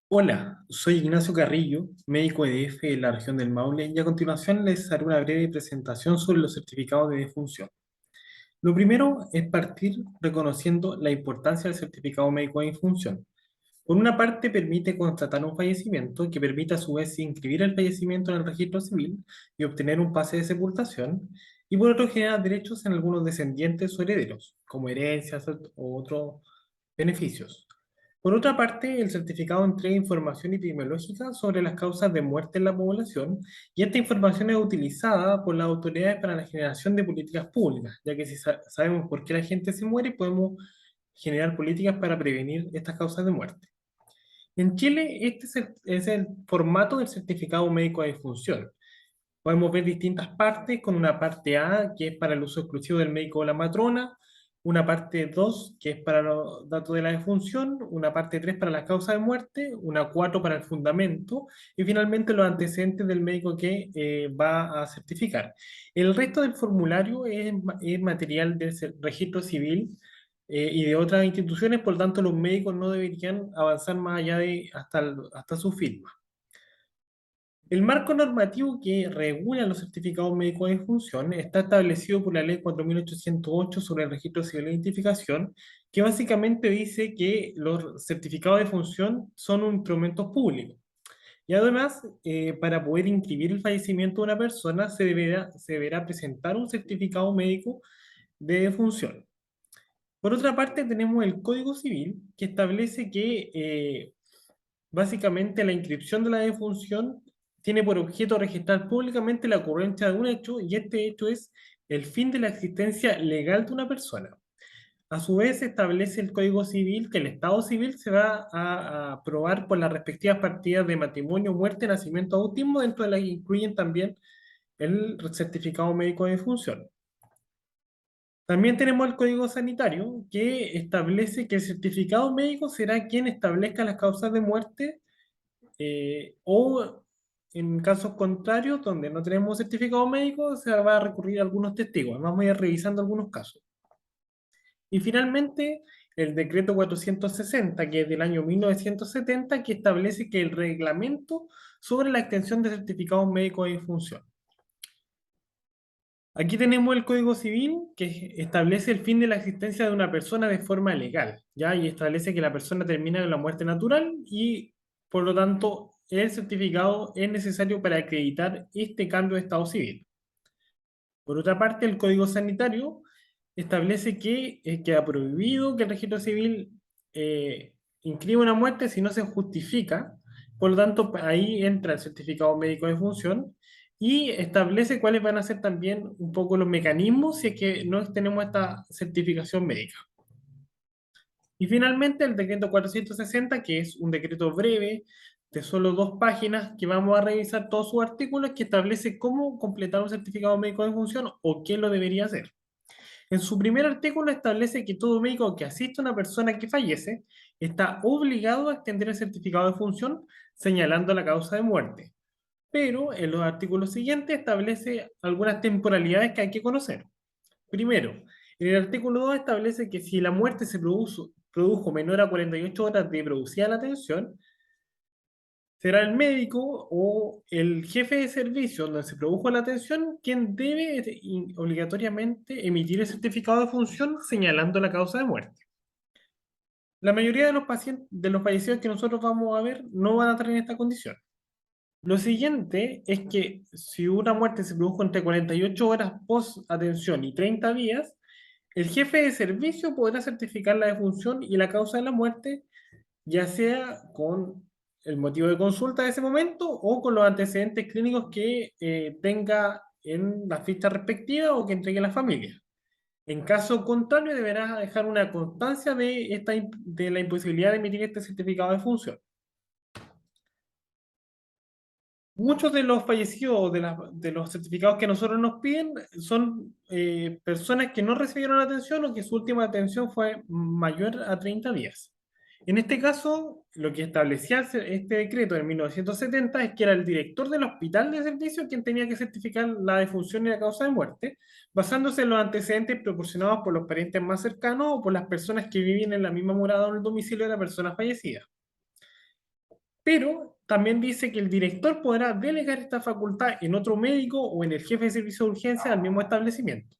Hola, soy Ignacio Carrillo, médico EDF de la región del Maule, y a continuación les haré una breve presentación sobre los certificados de defunción. Lo primero es partir reconociendo la importancia del certificado médico de defunción. Por una parte, permite constatar un fallecimiento que permite a su vez inscribir el fallecimiento en el registro civil y obtener un pase de sepultación, y por otro genera derechos en algunos descendientes o herederos, como herencias o otros beneficios. Por otra parte, el certificado entrega información epidemiológica sobre las causas de muerte en la población, y esta información es utilizada por las autoridades para la generación de políticas públicas, ya que si sabemos por qué la gente se muere, podemos generar políticas para prevenir estas causas de muerte. En Chile, este es el formato del certificado médico de defunción. Podemos ver distintas partes, con una parte A, que es para el uso exclusivo del médico o la matrona, una parte 2 que es para los datos de la defunción, una parte 3 para la causa de muerte, una 4 para el fundamento, y finalmente los antecedentes del médico que va a certificar. El resto del formulario es material del registro civil y de otras instituciones, por lo tanto los médicos no deberían avanzar más allá de hasta su firma. El marco normativo que regula los certificados médicos de defunción está establecido por la Ley 4808 sobre el registro civil de identificación, que básicamente dice que los certificados de defunción son un instrumento público. Y además, para poder inscribir el fallecimiento de una persona, se deberá presentar un certificado médico de defunción. Por otra parte, tenemos el Código Civil, que establece que básicamente, la inscripción de la defunción tiene por objeto registrar públicamente la ocurrencia de un hecho, y este hecho es el fin de la existencia legal de una persona. A su vez, establece el Código Civil que el Estado civil se va a aprobar por las respectivas partidas de matrimonio, muerte, nacimiento, autismo, dentro de las que incluyen también el certificado médico de defunción. También tenemos el Código Sanitario, que establece que el certificado médico será quien establezca las causas de muerte, o en casos contrarios, donde no tenemos certificado médico, se va a recurrir a algunos testigos. Vamos a ir revisando algunos casos. Y finalmente, el decreto 460, que es del año 1970, que establece que el reglamento sobre la extensión de certificados médicos de defunción. Aquí tenemos el Código Civil, que establece el fin de la existencia de una persona de forma legal, ¿ya? Y establece que la persona termina con la muerte natural, y por lo tanto el certificado es necesario para acreditar este cambio de estado civil. Por otra parte, el Código Sanitario establece que queda prohibido que el registro civil inscriba una muerte si no se justifica. Por lo tanto, ahí entra el certificado médico de función, y establece cuáles van a ser también un poco los mecanismos si es que no tenemos esta certificación médica. Y finalmente el decreto 460, que es un decreto breve de solo 2 páginas, que vamos a revisar todos sus artículos, que establece cómo completar un certificado médico de función o quién lo debería hacer. En su primer artículo establece que todo médico que asiste a una persona que fallece está obligado a extender el certificado de función señalando la causa de muerte. Pero en los artículos siguientes establece algunas temporalidades que hay que conocer. Primero, en el artículo 2 establece que si la muerte se produjo menor a 48 horas de producida la atención, será el médico o el jefe de servicio donde se produjo la atención quien debe obligatoriamente emitir el certificado de función señalando la causa de muerte. La mayoría de los pacientes, de los fallecidos que nosotros vamos a ver, no van a estar en esta condición. Lo siguiente es que si una muerte se produjo entre 48 horas post atención y 30 días, el jefe de servicio podrá certificar la defunción y la causa de la muerte, ya sea con el motivo de consulta de ese momento o con los antecedentes clínicos que tenga en la ficha respectiva o que entregue la familia. En caso contrario, deberá dejar una constancia de la imposibilidad de emitir este certificado de función. Muchos de los fallecidos de los certificados que nosotros nos piden son personas que no recibieron atención o que su última atención fue mayor a 30 días. En este caso, lo que establecía este decreto en 1970 es que era el director del hospital de servicio quien tenía que certificar la defunción y la causa de muerte, basándose en los antecedentes proporcionados por los parientes más cercanos o por las personas que viven en la misma morada o en el domicilio de la persona fallecida. pero también dice que el director podrá delegar esta facultad en otro médico o en el jefe de servicio de urgencia del mismo establecimiento.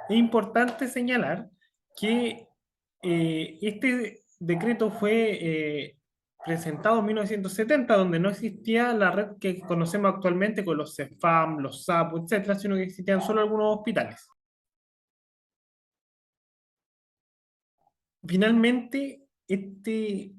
Es importante señalar que este decreto fue presentado en 1970, donde no existía la red que conocemos actualmente con los CEFAM, los SAPO, etcétera, sino que existían solo algunos hospitales. Finalmente, este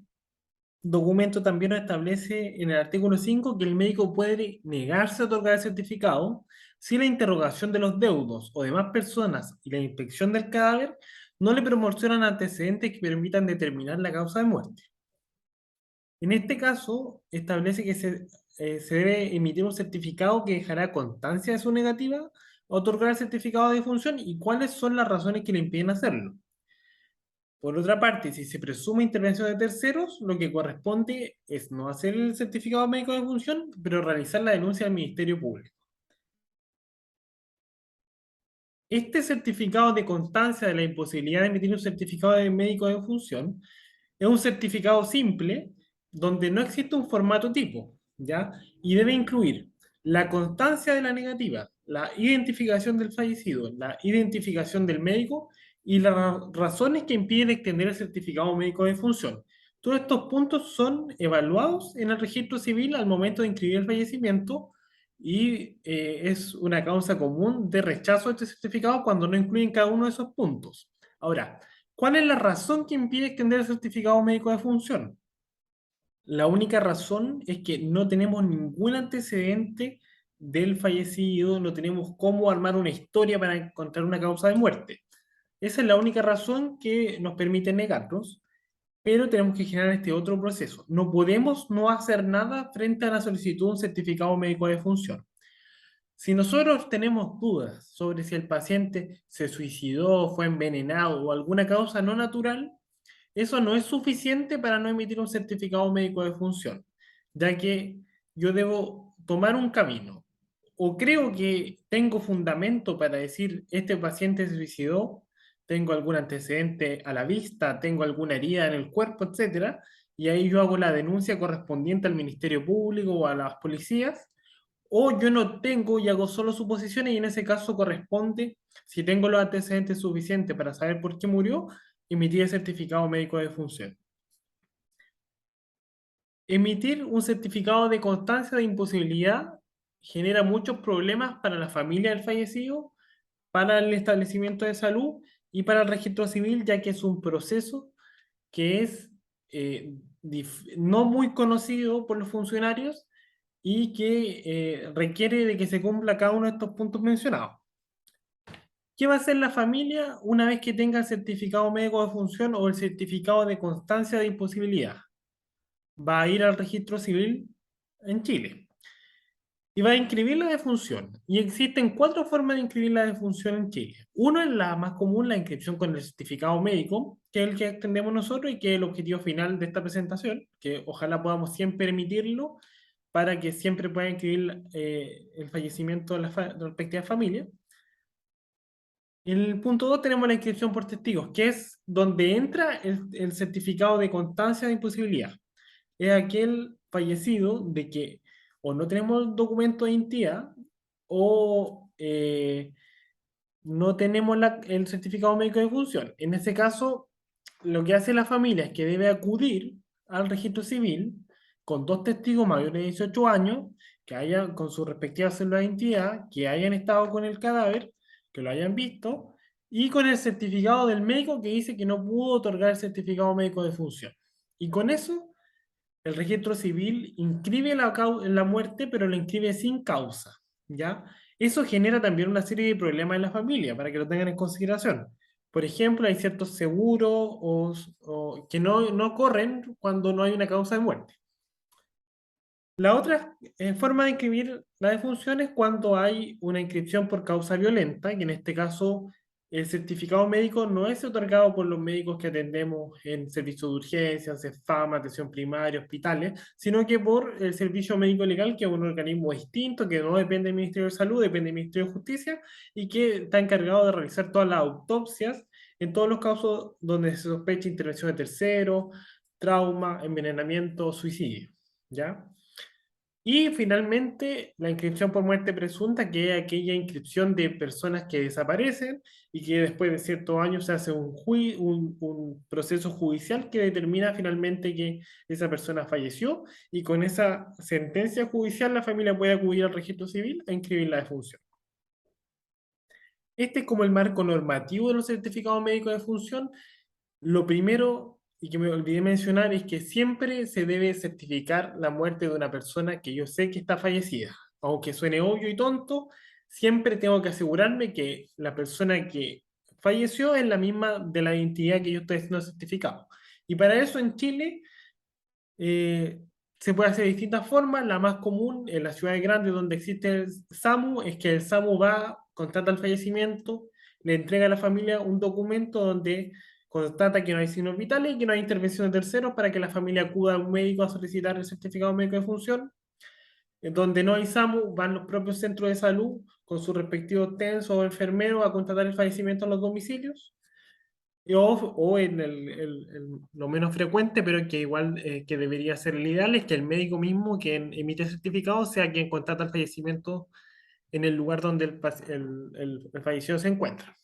documento también nos establece en el artículo 5 que el médico puede negarse a otorgar el certificado si la interrogación de los deudos o demás personas y la inspección del cadáver no le proporcionan antecedentes que permitan determinar la causa de muerte. En este caso, establece que se debe emitir un certificado que dejará constancia de su negativa a otorgar el certificado de defunción y cuáles son las razones que le impiden hacerlo. Por otra parte, si se presume intervención de terceros, lo que corresponde es no hacer el certificado médico de defunción, pero realizar la denuncia al Ministerio Público. Este certificado de constancia de la imposibilidad de emitir un certificado de médico de defunción es un certificado simple donde no existe un formato tipo, ¿ya? Y debe incluir la constancia de la negativa, la identificación del fallecido, la identificación del médico y las razones que impiden extender el certificado médico de defunción. Todos estos puntos son evaluados en el registro civil al momento de inscribir el fallecimiento y es una causa común de rechazo de este certificado cuando no incluyen cada uno de esos puntos. Ahora, ¿cuál es la razón que impide extender el certificado médico de función? La única razón es que no tenemos ningún antecedente del fallecido, no tenemos cómo armar una historia para encontrar una causa de muerte. Esa es la única razón que nos permite negarnos, pero tenemos que generar este otro proceso. No podemos no hacer nada frente a la solicitud de un certificado médico de función. Si nosotros tenemos dudas sobre si el paciente se suicidó, fue envenenado o alguna causa no natural, eso no es suficiente para no emitir un certificado médico de función, ya que yo debo tomar un camino. O creo que tengo fundamento para decir este paciente se suicidó, tengo algún antecedente a la vista, tengo alguna herida en el cuerpo, etcétera, y ahí yo hago la denuncia correspondiente al Ministerio Público o a las policías, o yo no tengo y hago solo suposiciones y en ese caso corresponde, si tengo los antecedentes suficientes para saber por qué murió, emitir el certificado médico de defunción. Emitir un certificado de constancia de imposibilidad genera muchos problemas para la familia del fallecido, para el establecimiento de salud y para el registro civil, ya que es un proceso que es no muy conocido por los funcionarios y que requiere de que se cumpla cada uno de estos puntos mencionados. ¿Qué va a hacer la familia una vez que tenga el certificado médico de función o el certificado de constancia de imposibilidad? Va a ir al registro civil en Chile y va a inscribir la defunción. Y existen cuatro formas de inscribir la defunción en Chile. Uno es la más común, la inscripción con el certificado médico, que es el que extendemos nosotros y que es el objetivo final de esta presentación, que ojalá podamos siempre emitirlo para que siempre pueda inscribir el fallecimiento de la respectiva familia. En el punto 2 tenemos la inscripción por testigos, que es donde entra el certificado de constancia de imposibilidad. Es aquel fallecido de que o no tenemos documento de identidad o no tenemos el certificado médico de función. En ese caso, lo que hace la familia es que debe acudir al registro civil con dos testigos mayores de 18 años, que hayan con su respectiva cédula de identidad, que hayan estado con el cadáver, que lo hayan visto, y con el certificado del médico que dice que no pudo otorgar el certificado médico de función. Y con eso el registro civil inscribe la muerte, pero la inscribe sin causa, ¿ya? Eso genera también una serie de problemas en la familia, para que lo tengan en consideración. Por ejemplo, hay ciertos seguros que no corren cuando no hay una causa de muerte. La otra forma de inscribir la defunción es cuando hay una inscripción por causa violenta, que en este caso el certificado médico no es otorgado por los médicos que atendemos en servicios de urgencias, CEFAM, atención primaria, hospitales, sino que por el servicio médico legal, que es un organismo distinto, que no depende del Ministerio de Salud, depende del Ministerio de Justicia, y que está encargado de realizar todas las autopsias en todos los casos donde se sospecha intervención de terceros, trauma, envenenamiento o suicidio. ¿ya? Y finalmente, la inscripción por muerte presunta, que es aquella inscripción de personas que desaparecen y que después de ciertos años se hace un proceso judicial que determina finalmente que esa persona falleció y con esa sentencia judicial la familia puede acudir al registro civil a inscribir la defunción. Este es como el marco normativo de los certificados médicos de defunción. Lo primero, y que me olvidé mencionar, es que siempre se debe certificar la muerte de una persona que yo sé que está fallecida. Aunque suene obvio y tonto, siempre tengo que asegurarme que la persona que falleció es la misma de la identidad que yo estoy haciendo certificado. Y para eso en Chile eh, se puede hacer de distintas formas. La más común en las ciudades grandes donde existe el SAMU es que el SAMU va, constata el fallecimiento, le entrega a la familia un documento donde constata que no hay signos vitales y que no hay intervención de terceros para que la familia acuda a un médico a solicitar el certificado médico de función. En donde no hay SAMU, van los propios centros de salud con sus respectivos TENS o enfermeros a constatar el fallecimiento en los domicilios. O en lo menos frecuente, pero que igual que debería ser el ideal, es que el médico mismo quien emite el certificado sea quien constata el fallecimiento en el lugar donde el fallecido se encuentra.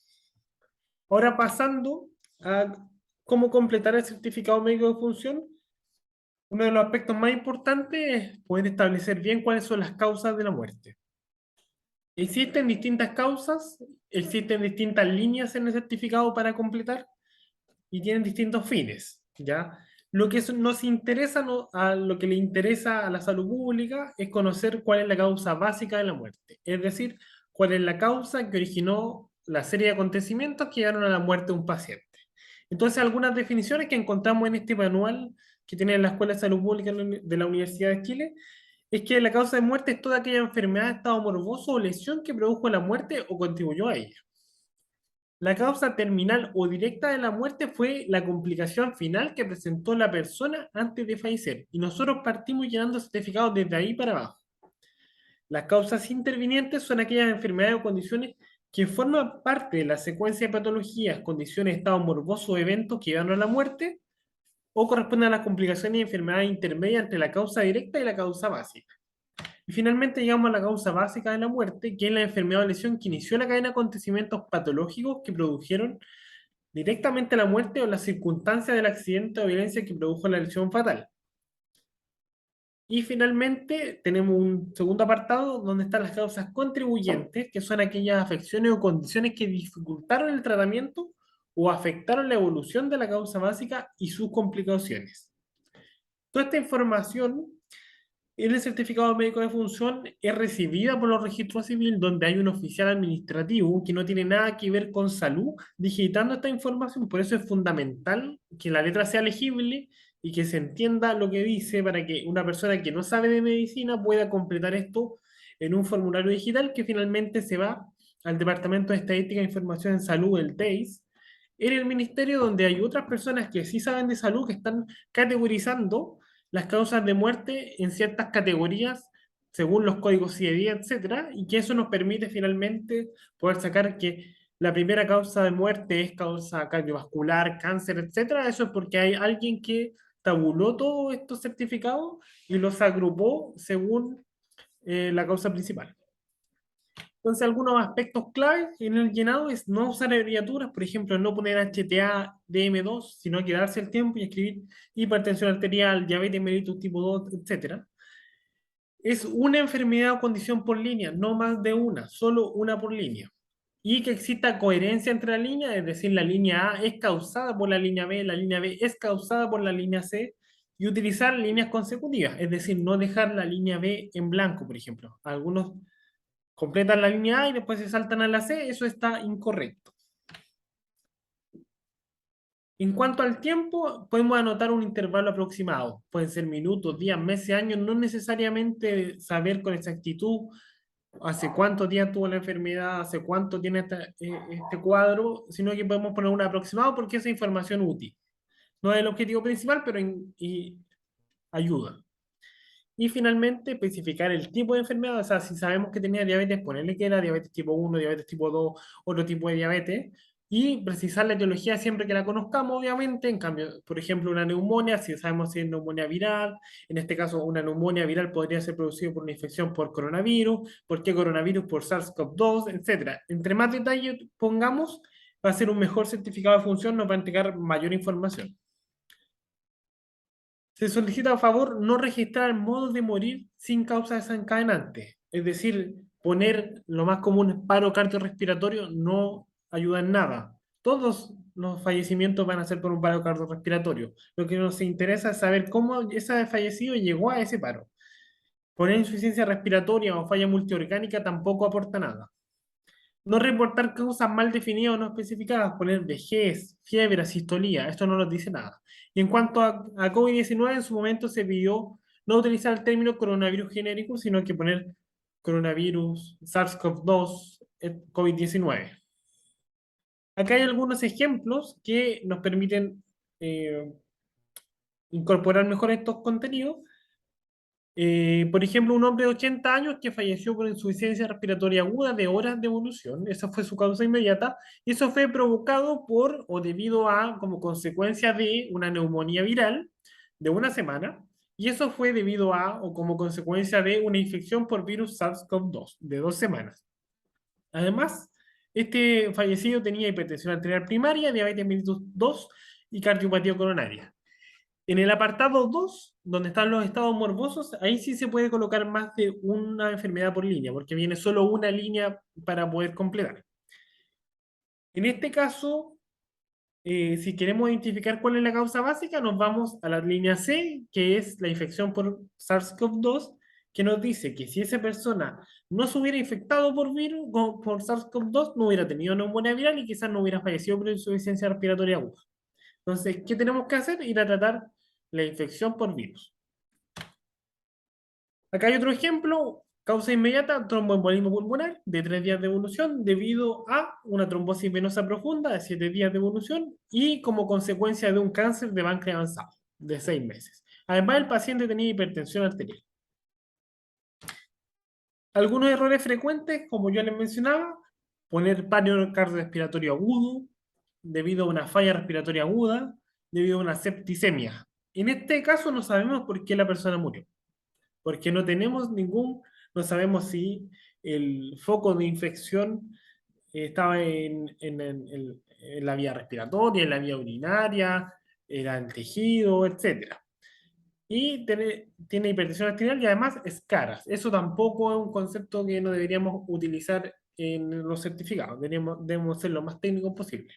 Ahora pasando a cómo completar el certificado médico de función, uno de los aspectos más importantes es poder establecer bien cuáles son las causas de la muerte. Existen distintas causas, existen distintas líneas en el certificado para completar y tienen distintos fines, ¿ya? Lo que nos interesa, a lo que le interesa a la salud pública es conocer cuál es la causa básica de la muerte, es decir, cuál es la causa que originó la serie de acontecimientos que llevaron a la muerte de un paciente. Entonces, algunas definiciones que encontramos en este manual que tiene la Escuela de Salud Pública de la Universidad de Chile es que la causa de muerte es toda aquella enfermedad, estado morboso o lesión que produjo la muerte o contribuyó a ella. La causa terminal o directa de la muerte fue la complicación final que presentó la persona antes de fallecer. Y nosotros partimos llenando certificados desde ahí para abajo. Las causas intervinientes son aquellas enfermedades o condiciones que forman parte de la secuencia de patologías, condiciones, estados morbosos o eventos que llevan a la muerte o corresponden a las complicaciones y enfermedades intermedias entre la causa directa y la causa básica. Y finalmente llegamos a la causa básica de la muerte, que es la enfermedad o lesión que inició la cadena de acontecimientos patológicos que produjeron directamente la muerte o las circunstancias del accidente o violencia que produjo la lesión fatal. Y finalmente tenemos un segundo apartado donde están las causas contribuyentes, que son aquellas afecciones o condiciones que dificultaron el tratamiento o afectaron la evolución de la causa básica y sus complicaciones. Toda esta información en el certificado médico de función es recibida por los registros civiles donde hay un oficial administrativo que no tiene nada que ver con salud digitando esta información. Por eso es fundamental que la letra sea legible y que se entienda lo que dice para que una persona que no sabe de medicina pueda completar esto en un formulario digital que finalmente se va al Departamento de Estadística e Información en Salud, el TEIS, en el ministerio donde hay otras personas que sí saben de salud que están categorizando las causas de muerte en ciertas categorías según los códigos CIEDI, etcétera, y que eso nos permite finalmente poder sacar que la primera causa de muerte es causa cardiovascular, cáncer, etcétera. Eso es porque hay alguien que tabuló todos estos certificados y los agrupó según la causa principal. Entonces, algunos aspectos clave en el llenado es no usar abreviaturas, por ejemplo, no poner HTA, DM2, sino que darse el tiempo y escribir hipertensión arterial, diabetes mellitus tipo 2, etcétera. Es una enfermedad o condición por línea, no más de una, solo una por línea. Y que exista coherencia entre la línea, es decir, la línea A es causada por la línea B, la línea B es causada por la línea C, y utilizar líneas consecutivas, es decir, no dejar la línea B en blanco, por ejemplo. Algunos completan la línea A y después se saltan a la C, eso está incorrecto. En cuanto al tiempo, podemos anotar un intervalo aproximado. Pueden ser minutos, días, meses, años, no necesariamente saber con exactitud hace cuántos días tuvo la enfermedad, hace cuánto tiene este cuadro, sino que podemos poner un aproximado porque esa información útil. No es el objetivo principal, pero ayuda. Y finalmente, especificar el tipo de enfermedad, o sea, si sabemos que tenía diabetes, ponerle que era diabetes tipo 1, diabetes tipo 2, otro tipo de diabetes, y precisar la etiología siempre que la conozcamos, obviamente. En cambio, por ejemplo, una neumonía, si sabemos si es neumonía viral, en este caso una neumonía viral podría ser producida por una infección por coronavirus, por qué coronavirus, por SARS-CoV-2, etcétera. Entre más detalle pongamos, va a ser un mejor certificado de función, nos va a entregar mayor información. Se solicita a favor no registrar modos de morir sin causa desencadenante. Es decir, poner lo más común paro cardiorrespiratorio no ayuda en nada. Todos los fallecimientos van a ser por un paro cardiorrespiratorio. Lo que nos interesa es saber cómo ese fallecido llegó a ese paro. Poner insuficiencia respiratoria o falla multiorgánica tampoco aporta nada. No reportar causas mal definidas o no especificadas, poner vejez, fiebre, asistolía, esto no nos dice nada. Y en cuanto a COVID-19, en su momento se pidió no utilizar el término coronavirus genérico, sino que poner coronavirus, SARS-CoV-2, COVID-19. Acá hay algunos ejemplos que nos permiten eh, incorporar mejor estos contenidos. Por ejemplo, un hombre de 80 años que falleció por insuficiencia respiratoria aguda de horas de evolución, esa fue su causa inmediata, y eso fue provocado por o debido a, como consecuencia de una neumonía viral de una semana, y eso fue debido a o como consecuencia de una infección por virus SARS-CoV-2 de 2 semanas. Además, este fallecido tenía hipertensión arterial primaria, diabetes mellitus 2 y cardiopatía coronaria. En el apartado 2, donde están los estados morbosos, ahí sí se puede colocar más de una enfermedad por línea, porque viene solo una línea para poder completar. En este caso, si queremos identificar cuál es la causa básica, nos vamos a la línea C, que es la infección por SARS-CoV-2, que nos dice que si esa persona no se hubiera infectado por virus, por SARS-CoV-2, no hubiera tenido neumonía viral y quizás no hubiera fallecido por insuficiencia respiratoria aguda. Entonces, ¿qué tenemos que hacer? Ir a tratar la infección por virus. Acá hay otro ejemplo, causa inmediata, tromboembolismo pulmonar de 3 días de evolución debido a una trombosis venosa profunda de 7 días de evolución y como consecuencia de un cáncer de páncreas avanzado de 6 meses. Además, el paciente tenía hipertensión arterial. Algunos errores frecuentes, como yo les mencionaba, poner paro cardiorrespiratorio agudo debido a una falla respiratoria aguda, debido a una septicemia. En este caso no sabemos por qué la persona murió, porque no tenemos no sabemos si el foco de infección estaba en la vía respiratoria, en la vía urinaria, era el tejido, etcétera. Y tiene hipertensión arterial y además escaras. Eso tampoco es un concepto que no deberíamos utilizar en los certificados. Debemos ser lo más técnicos posible.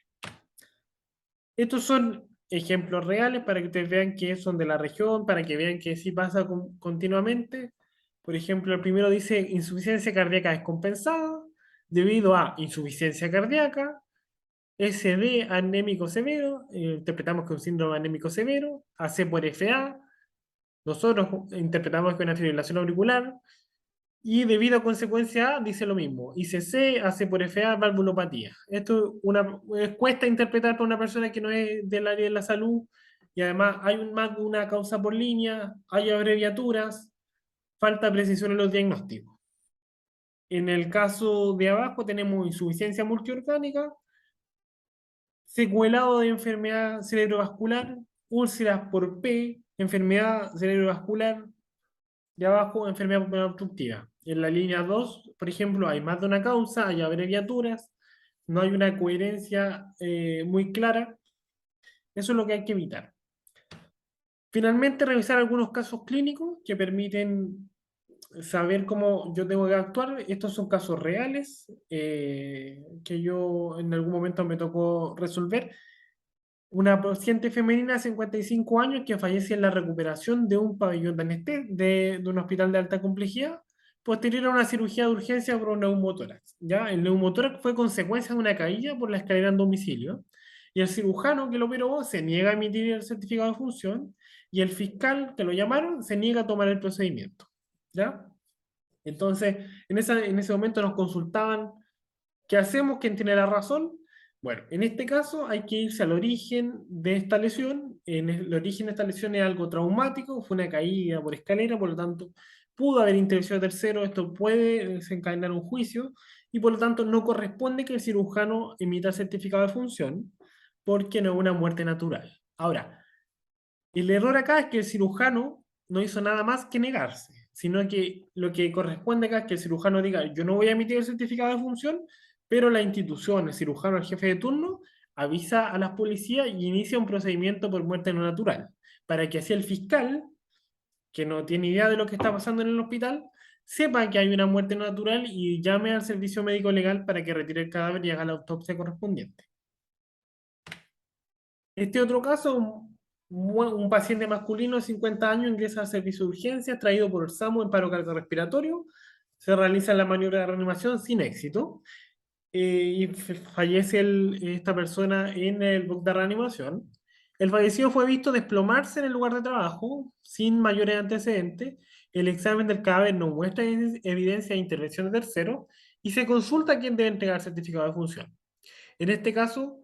Estos son ejemplos reales para que ustedes vean que son de la región, para que vean que sí pasa continuamente. Por ejemplo, el primero dice insuficiencia cardíaca descompensada debido a insuficiencia cardíaca, SD anémico severo, interpretamos que es un síndrome anémico severo, AC por FA, nosotros interpretamos que es una fibrilación auricular, y debido a consecuencia A, dice lo mismo. ICC hace por FA valvulopatía. Esto cuesta interpretar para una persona que no es del área de la salud. Y además hay más de una causa por línea, hay abreviaturas, falta precisión en los diagnósticos. En el caso de abajo tenemos insuficiencia multiorgánica, secuelado de enfermedad cerebrovascular, úlceras por P, enfermedad cerebrovascular, de abajo, enfermedad pulmonar obstructiva. En la línea 2, por ejemplo, hay más de una causa, hay abreviaturas, no hay una coherencia muy clara. Eso es lo que hay que evitar. Finalmente, revisar algunos casos clínicos que permiten saber cómo yo tengo que actuar. Estos son casos reales que yo en algún momento me tocó resolver. Una paciente femenina de 55 años que fallece en la recuperación de un pabellón de anestesia de un hospital de alta complejidad, posterior a una cirugía de urgencia por un neumotórax. ¿Ya? El neumotórax fue consecuencia de una caída por la escalera en domicilio, y el cirujano que lo operó se niega a emitir el certificado de función, y el fiscal que lo llamaron se niega a tomar el procedimiento. ¿Ya? Entonces, en ese momento nos consultaban, ¿qué hacemos? ¿Quién tiene la razón? Bueno, en este caso hay que irse al origen de esta lesión. El origen de esta lesión es algo traumático, fue una caída por escalera, por lo tanto pudo haber intervención de tercero, esto puede desencadenar un juicio y por lo tanto no corresponde que el cirujano emita el certificado de función porque no es una muerte natural. Ahora, el error acá es que el cirujano no hizo nada más que negarse, sino que lo que corresponde acá es que el cirujano diga, yo no voy a emitir el certificado de función, pero la institución, el cirujano, el jefe de turno, avisa a las policías y inicia un procedimiento por muerte no natural, para que así el fiscal, que no tiene idea de lo que está pasando en el hospital, sepa que hay una muerte no natural y llame al servicio médico legal para que retire el cadáver y haga la autopsia correspondiente. Este otro caso, un paciente masculino de 50 años ingresa al servicio de urgencias traído por el SAMU en paro cardiorrespiratorio. Se realiza la maniobra de reanimación sin éxito y fallece esta persona en el bloque de reanimación. El fallecido fue visto desplomarse en el lugar de trabajo sin mayores antecedentes. El examen del cadáver no muestra evidencia de intervención de tercero y se consulta a quién debe entregar el certificado de función. En este caso,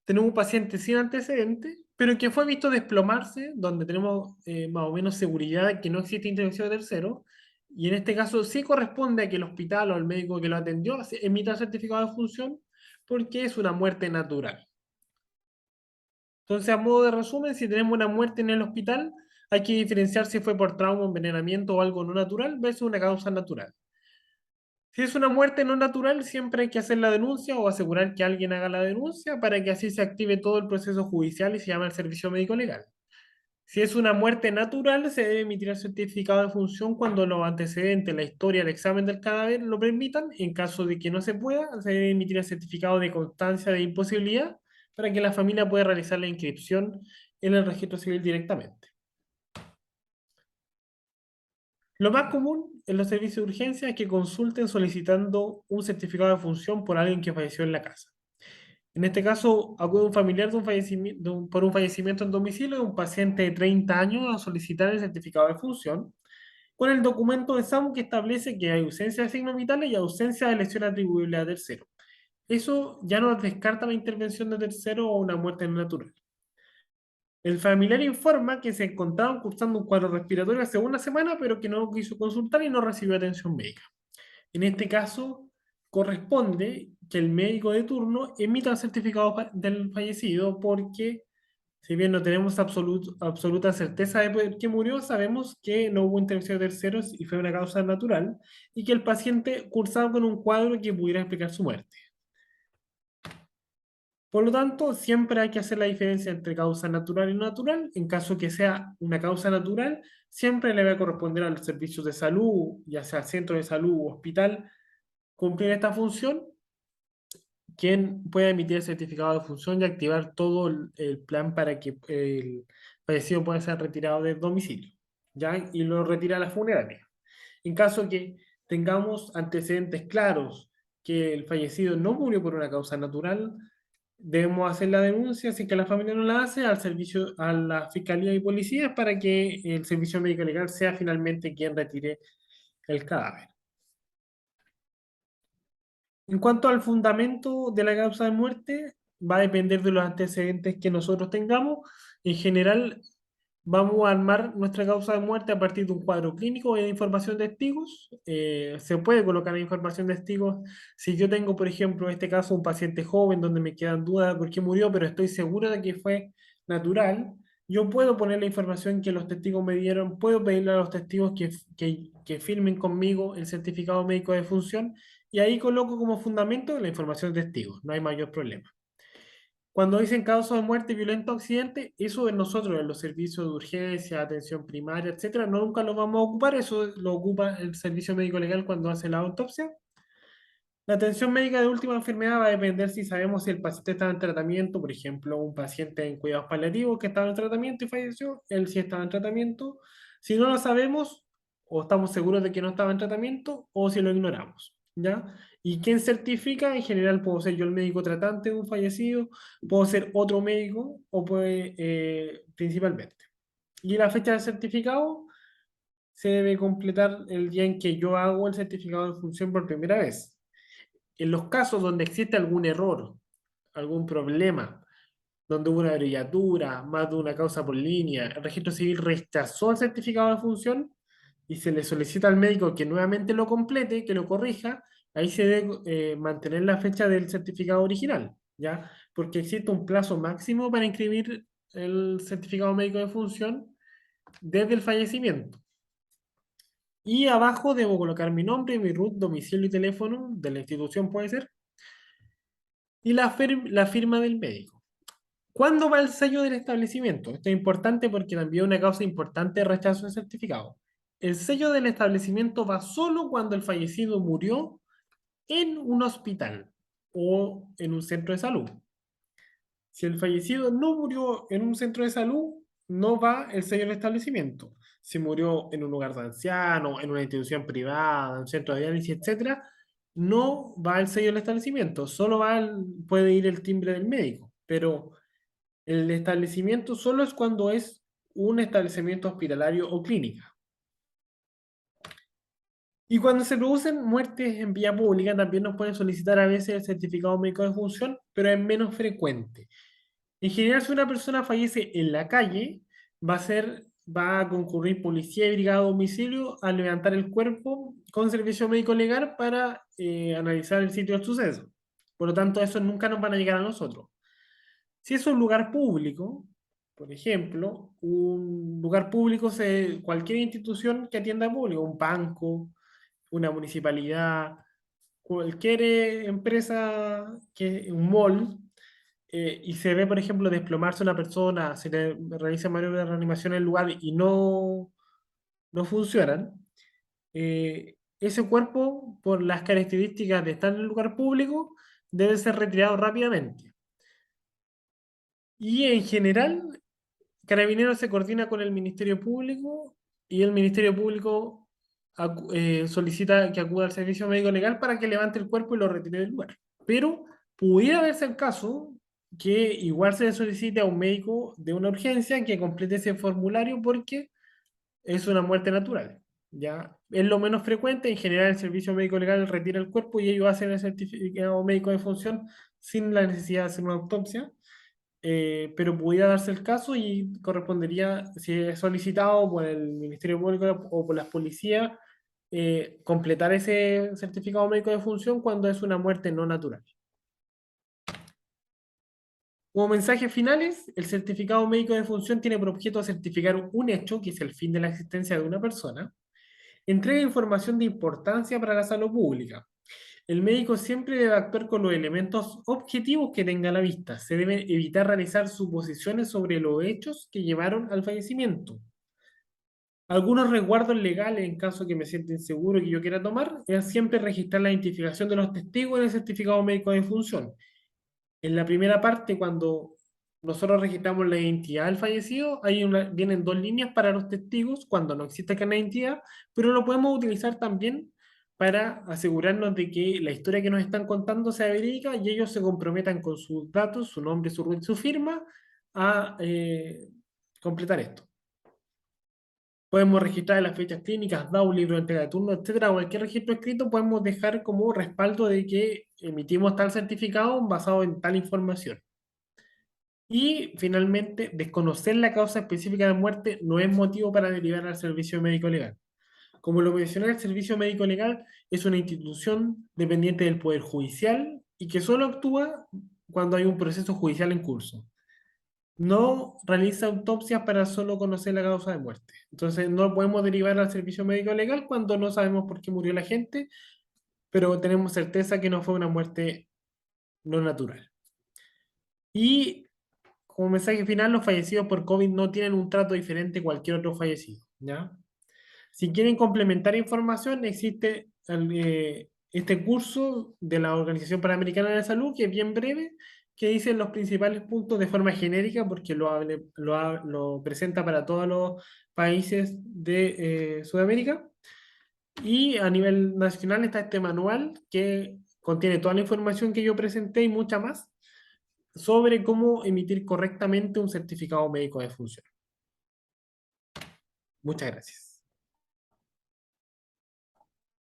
tenemos un paciente sin antecedentes, pero que fue visto desplomarse, donde tenemos más o menos seguridad de que no existe intervención de tercero, y en este caso sí corresponde a que el hospital o el médico que lo atendió emita el certificado de función porque es una muerte natural. Entonces, a modo de resumen, si tenemos una muerte en el hospital, hay que diferenciar si fue por trauma, envenenamiento o algo no natural versus una causa natural. Si es una muerte no natural, siempre hay que hacer la denuncia o asegurar que alguien haga la denuncia para que así se active todo el proceso judicial y se llame al servicio médico legal. Si es una muerte natural, se debe emitir el certificado de función cuando los antecedentes, la historia, el examen del cadáver lo permitan. En caso de que no se pueda, se debe emitir el certificado de constancia de imposibilidad para que la familia pueda realizar la inscripción en el registro civil directamente. Lo más común en los servicios de urgencia es que consulten solicitando un certificado de función por alguien que falleció en la casa. En este caso, acude un familiar de un fallecimiento, por un fallecimiento en domicilio de un paciente de 30 años a solicitar el certificado de función con el documento de SAMU que establece que hay ausencia de signos vitales y ausencia de lesión atribuible a tercero. Eso ya no descarta la intervención de tercero o una muerte natural. El familiar informa que se encontraban cursando un cuadro respiratorio hace una semana, pero que no quiso consultar y no recibió atención médica. En este caso, corresponde que el médico de turno emita el certificado del fallecido porque, si bien no tenemos absoluta certeza de por qué murió, sabemos que no hubo intervención de terceros y fue una causa natural y que el paciente cursaba con un cuadro que pudiera explicar su muerte. Por lo tanto, siempre hay que hacer la diferencia entre causa natural y no natural. En caso que sea una causa natural, siempre le va a corresponder a los servicios de salud, ya sea centro de salud o hospital, cumplir esta función, quien pueda emitir el certificado de función y activar todo el plan para que el fallecido pueda ser retirado del domicilio, ¿ya? Y lo retira a la funeraria. En caso que tengamos antecedentes claros que el fallecido no murió por una causa natural, debemos hacer la denuncia, si que la familia no la hace, al servicio, a la fiscalía y policías para que el servicio médico legal sea finalmente quien retire el cadáver. En cuanto al fundamento de la causa de muerte, va a depender de los antecedentes que nosotros tengamos. En general, vamos a armar nuestra causa de muerte a partir de un cuadro clínico y de información de testigos. Se puede colocar información de testigos. Si yo tengo, por ejemplo, en este caso, un paciente joven donde me quedan dudas de por qué murió, pero estoy seguro de que fue natural, yo puedo poner la información que los testigos me dieron, puedo pedirle a los testigos que firmen conmigo el certificado médico de función y ahí coloco como fundamento la información de testigos, no hay mayor problema. Cuando dicen causa de muerte violenta o accidente, eso de nosotros, en los servicios de urgencia, atención primaria, etcétera, no nunca lo vamos a ocupar, eso lo ocupa el servicio médico legal cuando hace la autopsia. La atención médica de última enfermedad va a depender si sabemos si el paciente estaba en tratamiento, por ejemplo, un paciente en cuidados paliativos que estaba en tratamiento y falleció, él sí estaba en tratamiento. Si no lo sabemos, o estamos seguros de que no estaba en tratamiento, o si lo ignoramos, ¿ya? ¿Y quién certifica? En general puedo ser yo el médico tratante de un fallecido, puedo ser otro médico, o puede, principalmente. Y la fecha de certificado se debe completar el día en que yo hago el certificado de función por primera vez. En los casos donde existe algún error, algún problema, donde hubo una abreviatura, más de una causa por línea, el registro civil rechazó el certificado de función y se le solicita al médico que nuevamente lo complete, que lo corrija, ahí se debe mantener la fecha del certificado original, ¿ya? Porque existe un plazo máximo para inscribir el certificado médico de función desde el fallecimiento. Y abajo debo colocar mi nombre, mi RUT, domicilio y teléfono de la institución puede ser, y la firma del médico. ¿Cuándo va el sello del establecimiento? Esto es importante porque también es una causa importante de rechazo de certificado. El sello del establecimiento va solo cuando el fallecido murió en un hospital o en un centro de salud. Si el fallecido no murió en un centro de salud, no va el sello del establecimiento. Si murió en un lugar de ancianos, en una institución privada, en un centro de diálisis, etcétera, no va el sello del establecimiento. Solo puede ir el timbre del médico. Pero el establecimiento solo es cuando es un establecimiento hospitalario o clínica. Y cuando se producen muertes en vía pública, también nos pueden solicitar a veces el certificado médico de función, pero es menos frecuente. En general, si una persona fallece en la calle, va a concurrir policía y brigada a domicilio a levantar el cuerpo con servicio médico legal para analizar el sitio del suceso. Por lo tanto, eso nunca nos van a llegar a nosotros. Si es un lugar público, por ejemplo, un lugar público, cualquier institución que atienda público, un banco, una municipalidad, cualquier empresa, un mall, y se ve, por ejemplo, desplomarse una persona, se le realiza maniobra de reanimación en el lugar y no funcionan, ese cuerpo, por las características de estar en el lugar público, debe ser retirado rápidamente. Y en general, Carabineros se coordina con el Ministerio Público y el Ministerio Público solicita que acuda al servicio médico legal para que levante el cuerpo y lo retire del lugar. Pero pudiera verse el caso que igual se le solicite a un médico de una urgencia que complete ese formulario porque es una muerte natural. ¿Ya? Es lo menos frecuente, en general el servicio médico legal retira el cuerpo y ellos hacen el certificado médico de función sin la necesidad de hacer una autopsia, pero pudiera darse el caso y correspondería, si es solicitado por el Ministerio Público o por las policías, completar ese certificado médico de función cuando es una muerte no natural. Como mensajes finales, el certificado médico de función tiene por objeto certificar un hecho, que es el fin de la existencia de una persona, entrega información de importancia para la salud pública. El médico siempre debe actuar con los elementos objetivos que tenga a la vista. Se debe evitar realizar suposiciones sobre los hechos que llevaron al fallecimiento. Algunos resguardos legales en caso que me sienta inseguro y que yo quiera tomar es siempre registrar la identificación de los testigos en el certificado médico de función. En la primera parte, cuando nosotros registramos la identidad del fallecido, vienen dos líneas para los testigos cuando no existe carnet de identidad, pero lo podemos utilizar también para asegurarnos de que la historia que nos están contando sea verídica y ellos se comprometan con sus datos, su nombre, su RUT, su firma, a completar esto. Podemos registrar las fechas clínicas, DAO, libro de entrega de turno, etcétera. Cualquier registro escrito podemos dejar como respaldo de que emitimos tal certificado basado en tal información. Y finalmente, desconocer la causa específica de muerte no es motivo para derivar al servicio médico legal. Como lo mencioné, el servicio médico legal es una institución dependiente del Poder Judicial y que solo actúa cuando hay un proceso judicial en curso. No realiza autopsias para solo conocer la causa de muerte. Entonces, no podemos derivar al servicio médico legal cuando no sabemos por qué murió la gente, pero tenemos certeza que no fue una muerte no natural. Y como mensaje final, los fallecidos por COVID no tienen un trato diferente a cualquier otro fallecido, ¿ya? Si quieren complementar información, existe este curso de la Organización Panamericana de la Salud, que es bien breve, que dice los principales puntos de forma genérica, porque lo presenta para todos los países de Sudamérica. Y a nivel nacional está este manual que contiene toda la información que yo presenté y mucha más sobre cómo emitir correctamente un certificado médico de función. Muchas gracias.